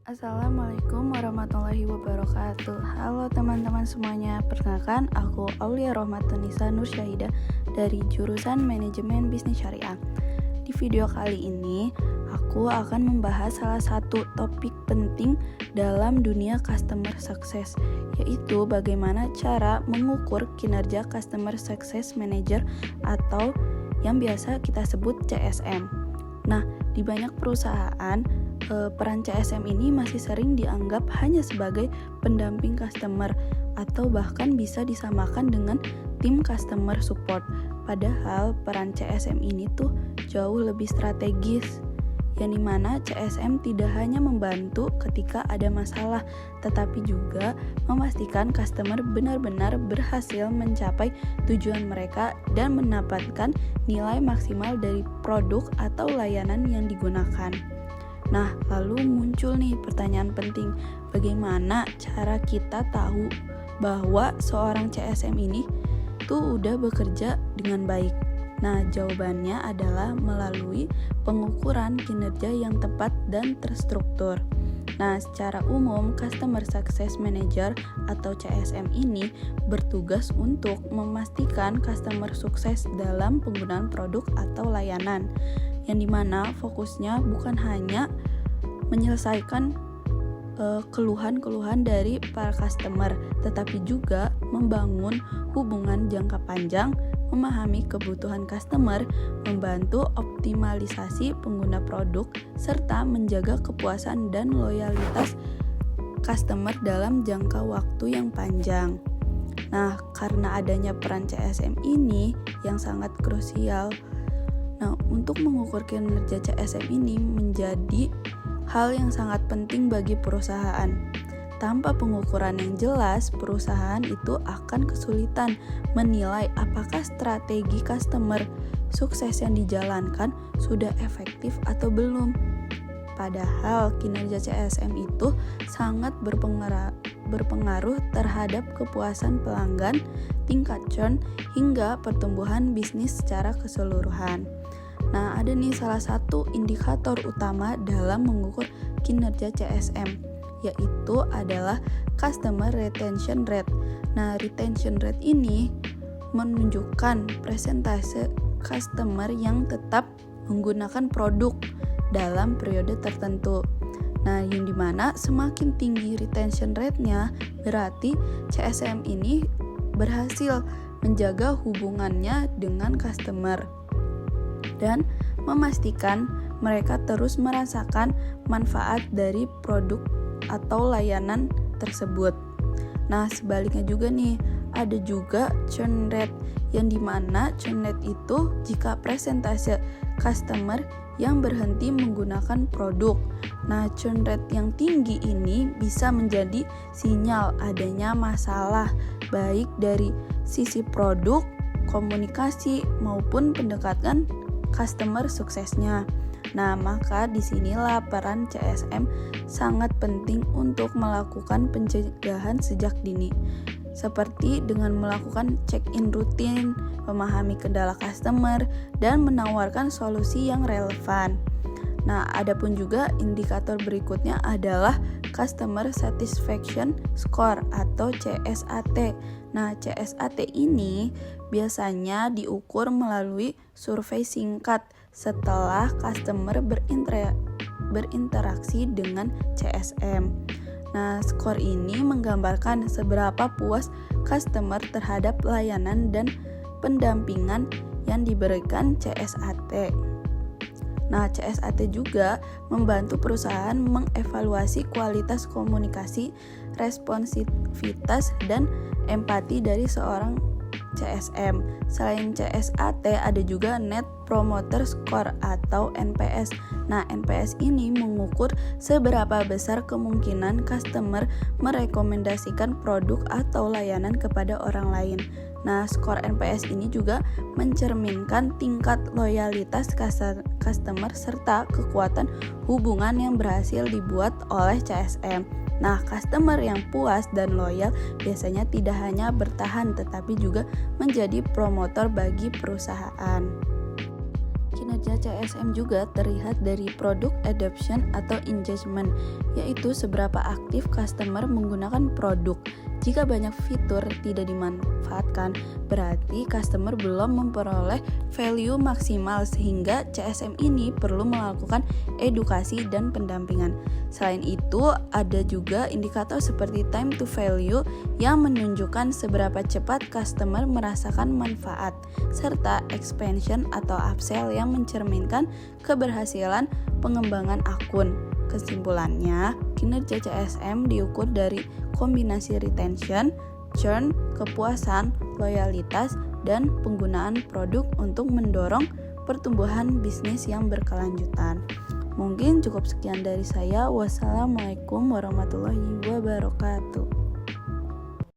Assalamualaikum warahmatullahi wabarakatuh. Halo teman-teman semuanya, perkenalkan aku Aulia Rohmatunisa Nur Syahidah dari jurusan Manajemen Bisnis Syariah. Di video kali ini, aku akan membahas salah satu topik penting dalam dunia customer success, yaitu bagaimana cara mengukur kinerja Customer Success Manager atau yang biasa kita sebut CSM. Nah, di banyak perusahaan, peran CSM ini masih sering dianggap hanya sebagai pendamping customer atau bahkan bisa disamakan dengan tim customer support. Padahal peran CSM ini tuh jauh lebih strategis, yang dimana CSM tidak hanya membantu ketika ada masalah, tetapi juga memastikan customer benar-benar berhasil mencapai tujuan mereka dan mendapatkan nilai maksimal dari produk atau layanan yang digunakan. Nah, lalu muncul nih pertanyaan penting, bagaimana cara kita tahu bahwa seorang CSM ini tuh udah bekerja dengan baik? Nah, jawabannya adalah melalui pengukuran kinerja yang tepat dan terstruktur. Nah, secara umum, Customer Success Manager atau CSM ini bertugas untuk memastikan customer sukses dalam penggunaan produk atau layanan, yang dimana fokusnya bukan hanya menyelesaikan keluhan-keluhan dari para customer, tetapi juga membangun hubungan jangka panjang, memahami kebutuhan customer, membantu optimalisasi pengguna produk, serta menjaga kepuasan dan loyalitas customer dalam jangka waktu yang panjang. Nah, karena adanya peran CSM ini yang sangat krusial, untuk mengukur kinerja CSM ini menjadi hal yang sangat penting bagi perusahaan. Tanpa pengukuran yang jelas, perusahaan itu akan kesulitan menilai apakah strategi customer sukses yang dijalankan sudah efektif atau belum. Padahal kinerja CSM itu sangat berpengaruh terhadap kepuasan pelanggan, tingkat churn, hingga pertumbuhan bisnis secara keseluruhan. Nah, ada nih salah satu indikator utama dalam mengukur kinerja CSM, yaitu adalah Customer Retention Rate. Nah, retention rate ini menunjukkan persentase customer yang tetap menggunakan produk dalam periode tertentu. Nah, yang dimana semakin tinggi retention rate-nya, berarti CSM ini berhasil menjaga hubungannya dengan customer dan memastikan mereka terus merasakan manfaat dari produk atau layanan tersebut. Nah, sebaliknya juga nih, ada juga churn rate, yang dimana churn rate itu jika presentase customer yang berhenti menggunakan produk. Nah, churn rate yang tinggi ini bisa menjadi sinyal adanya masalah baik dari sisi produk, komunikasi maupun pendekatan customer suksesnya. Nah, maka disinilah peran CSM sangat penting untuk melakukan pencegahan sejak dini, seperti dengan melakukan check-in rutin, memahami kendala customer, dan menawarkan solusi yang relevan. Nah, adapun juga indikator berikutnya adalah Customer Satisfaction Score atau CSAT. Nah, CSAT ini biasanya diukur melalui survei singkat setelah customer berinteraksi dengan CSM. Nah, skor ini menggambarkan seberapa puas customer terhadap layanan dan pendampingan yang diberikan CSAT. Nah, CSAT juga membantu perusahaan mengevaluasi kualitas komunikasi, responsivitas, dan empati dari seorang CSM. Selain CSAT, ada juga Net Promoter Score atau NPS. Nah, NPS ini mengukur seberapa besar kemungkinan customer merekomendasikan produk atau layanan kepada orang lain. Nah, skor NPS ini juga mencerminkan tingkat loyalitas customer serta kekuatan hubungan yang berhasil dibuat oleh CSM. Nah, customer yang puas dan loyal biasanya tidak hanya bertahan tetapi juga menjadi promotor bagi perusahaan. Kinerja CSM juga terlihat dari product adoption atau engagement, yaitu seberapa aktif customer menggunakan produk. Jika banyak fitur tidak dimanfaatkan, berarti customer belum memperoleh value maksimal sehingga CSM ini perlu melakukan edukasi dan pendampingan. Selain itu, ada juga indikator seperti time to value yang menunjukkan seberapa cepat customer merasakan manfaat, serta expansion atau upsell yang mencerminkan keberhasilan pengembangan akun. Kesimpulannya, kinerja CSM diukur dari kombinasi retention, churn, kepuasan, loyalitas, dan penggunaan produk untuk mendorong pertumbuhan bisnis yang berkelanjutan. Mungkin cukup sekian dari saya. Wassalamualaikum warahmatullahi wabarakatuh.